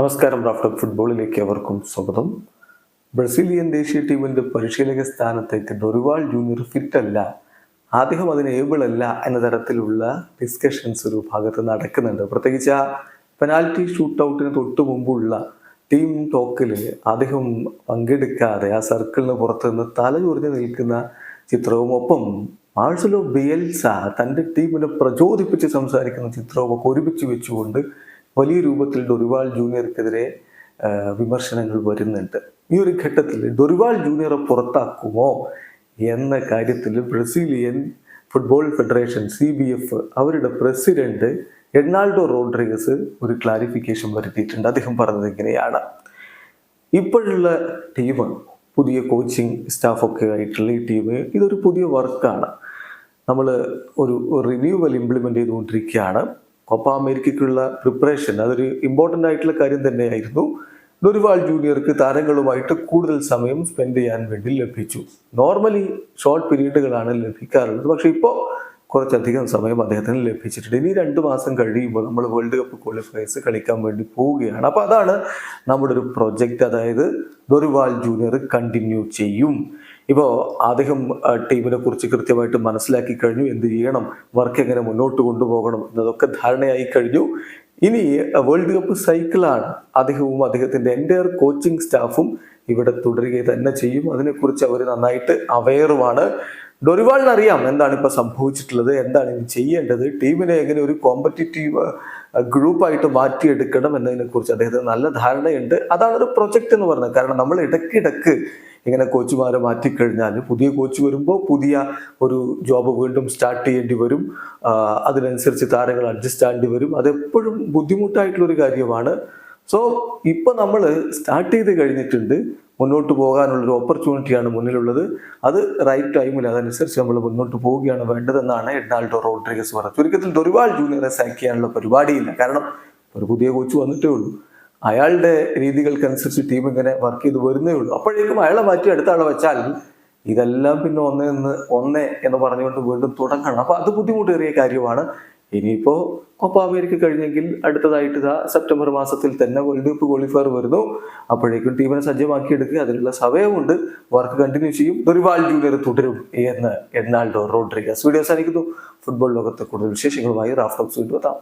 നമസ്കാരം. റാഫ്റ്റർ ഫുട്ബോളിലേക്ക് അവർക്കും സ്വാഗതം. ബ്രസീലിയൻ ദേശീയ ടീമിന്റെ പരിശീലക സ്ഥാനത്തേക്ക് ഡൊറിവാൾ ജൂനിയർ ഫിറ്റ് അല്ല, അദ്ദേഹം അതിന് ഏബിൾ അല്ല എന്ന തരത്തിലുള്ള ഡിസ്കഷൻസ് ഒരു ഭാഗത്ത് നടക്കുന്നുണ്ട്. പ്രത്യേകിച്ച് ആ പെനാൽറ്റി ഷൂട്ട് ഔട്ടിന് തൊട്ടു മുമ്പുള്ള ടീം ടോക്കിൽ അദ്ദേഹം പങ്കെടുക്കാതെ ആ സർക്കിളിന് പുറത്ത് നിന്ന് തലചൊറിഞ്ഞ് നിൽക്കുന്ന ചിത്രവും, ഒപ്പം മാർസലോ ബിയൽസ തൻ്റെ ടീമിനെ പ്രചോദിപ്പിച്ച് സംസാരിക്കുന്ന ചിത്രവും ഒക്കെ ഒരുമിച്ച് വെച്ചുകൊണ്ട് വലിയ രൂപത്തിൽ ഡൊറിവാൾ ജൂനിയർക്കെതിരെ വിമർശനങ്ങൾ വരുന്നുണ്ട്. ഈ ഒരു ഘട്ടത്തിൽ ഡൊറിവാൾ ജൂനിയറെ പുറത്താക്കുമോ എന്ന കാര്യത്തിൽ ബ്രസീലിയൻ ഫുട്ബോൾ ഫെഡറേഷൻ CBF അവരുടെ പ്രസിഡന്റ് എഡ്നാൾഡോ റോഡ്രിഗസ് ഒരു ക്ലാരിഫിക്കേഷൻ വരുത്തിയിട്ടുണ്ട്. അദ്ദേഹം പറഞ്ഞത് ഇങ്ങനെയാണ്: ഇപ്പോഴുള്ള ടീം, പുതിയ കോച്ചിങ് സ്റ്റാഫൊക്കെ ആയിട്ടുള്ള ഈ ടീം, ഇതൊരു പുതിയ വർക്കാണ്. നമ്മൾ ഒരു റിന്യൂവൽ ഇംപ്ലിമെൻ്റ് ചെയ്തുകൊണ്ടിരിക്കുകയാണ്. കോപ്പ അമേരിക്കയ്ക്കുള്ള പ്രിപ്പറേഷൻ അതൊരു ഇമ്പോർട്ടൻ്റ് ആയിട്ടുള്ള കാര്യം തന്നെയായിരുന്നു. ഡൊറിവാൾ ജൂനിയർക്ക് താരങ്ങളുമായിട്ട് കൂടുതൽ സമയം സ്പെൻഡ് ചെയ്യാൻ വേണ്ടി ലഭിച്ചു. നോർമലി ഷോർട്ട് പീരീഡുകളാണ് ലഭിക്കാറുള്ളത്, പക്ഷേ ഇപ്പോൾ കുറച്ചധികം സമയം അദ്ദേഹത്തിന് ലഭിച്ചിട്ടുണ്ട്. ഇനി 2 മാസം കഴിയുമ്പോൾ നമ്മൾ വേൾഡ് കപ്പ് ക്വാളിഫയേഴ്സ് കളിക്കാൻ വേണ്ടി പോവുകയാണ്. അപ്പോൾ അതാണ് നമ്മുടെ ഒരു പ്രൊജക്റ്റ്. അതായത് ഡൊറിവാൾ ജൂനിയർ കണ്ടിന്യൂ ചെയ്യും. ഇപ്പോൾ അദ്ദേഹം ടീമിനെ കുറിച്ച് കൃത്യമായിട്ട് മനസ്സിലാക്കി കഴിഞ്ഞു, എന്ത് ചെയ്യണം, വർക്ക് എങ്ങനെ മുന്നോട്ട് കൊണ്ടുപോകണം എന്നതൊക്കെ ധാരണയായി കഴിഞ്ഞു. ഇനി വേൾഡ് കപ്പ് സൈക്കിളാണ്. അദ്ദേഹവും അദ്ദേഹത്തിൻ്റെ എൻ്റയർ കോച്ചിങ് സ്റ്റാഫും ഇവിടെ തുടരുക തന്നെ ചെയ്യും. അതിനെക്കുറിച്ച് അവർ നന്നായിട്ട് അവെയറുമാണ്. ഡൊറിവാളിന് അറിയാം എന്താണ് ഇപ്പോൾ സംഭവിച്ചിട്ടുള്ളത്, എന്താണ് ഇനി ചെയ്യേണ്ടത്, ടീമിനെ എങ്ങനെ ഒരു കോമ്പറ്റിറ്റീവ് ഗ്രൂപ്പായിട്ട് മാറ്റിയെടുക്കണം എന്നതിനെക്കുറിച്ച് അദ്ദേഹത്തിന് നല്ല ധാരണയുണ്ട്. അതാണ് ഒരു പ്രൊജക്റ്റ് എന്ന് പറയുന്നത്. കാരണം നമ്മൾ ഇടയ്ക്കിടയ്ക്ക് ഇങ്ങനെ കോച്ചുമാരെ മാറ്റിക്കഴിഞ്ഞാൽ പുതിയ കോച്ച് വരുമ്പോൾ പുതിയ ഒരു ജോബ് വീണ്ടും സ്റ്റാർട്ട് ചെയ്യേണ്ടി വരും. അതിനനുസരിച്ച് താരങ്ങൾ അഡ്ജസ്റ്റ് ആകേണ്ടി വരും. അതെപ്പോഴും ബുദ്ധിമുട്ടായിട്ടുള്ളൊരു കാര്യമാണ്. സോ ഇപ്പോൾ നമ്മൾ സ്റ്റാർട്ട് ചെയ്ത് കഴിഞ്ഞിട്ടുണ്ട്. മുന്നോട്ട് പോകാനുള്ളൊരു ഓപ്പർച്യൂണിറ്റിയാണ് മുന്നിലുള്ളത്. അത് റൈറ്റ് ടൈമിൽ അതനുസരിച്ച് നമ്മൾ മുന്നോട്ട് പോവുകയാണ് വേണ്ടതെന്നാണ് എഡ്നാൾഡോ റോഡ്രിഗസ് പറഞ്ഞത്. ചുരുക്കത്തിൽ ഡൊറിവാൾ ജൂനിയറെ സാക്ക് ചെയ്യാനുള്ള പരിപാടിയില്ല. കാരണം ഒരു പുതിയ കോച്ച് വന്നിട്ടേ ഉള്ളൂ. അയാളുടെ രീതികൾക്കനുസരിച്ച് ടീം ഇങ്ങനെ വർക്ക് ചെയ്ത് വരുന്നേ ഉള്ളൂ. അപ്പോഴേക്കും അയാളെ മാറ്റി അടുത്ത ആളെ വെച്ചാൽ ഇതെല്ലാം പിന്നെ ഒന്നേ എന്ന് പറഞ്ഞുകൊണ്ട് വീണ്ടും തുടങ്ങണം. അപ്പോൾ അത് ബുദ്ധിമുട്ടേറിയ കാര്യമാണ്. ഇനിയിപ്പോൾ കോപ്പ അമേരിക്ക കഴിഞ്ഞെങ്കിൽ അടുത്തതായിട്ട് സെപ്റ്റംബർ മാസത്തിൽ തന്നെ വേൾഡ് കപ്പ് ക്വാളിഫയർ വരുന്നു. അപ്പോഴേക്കും ടീമിനെ സജ്ജമാക്കിയെടുക്കുക. അതിനുള്ള സമയമുണ്ട്. വർക്ക് കണ്ടിന്യൂ ചെയ്യും. ഡൊറിവാൾ ജൂനിയർ തുടരും എന്ന് എഡ്നാൾഡോ റോഡ്രിഗസ്. വീഡിയോ അവസാനിക്കുന്നു. ഫുട്ബോൾ ലോകത്തെ കൂടുതൽ വിശേഷങ്ങളുമായി റാഫ്റ്റോക്സ് വീണ്ടും എത്താം.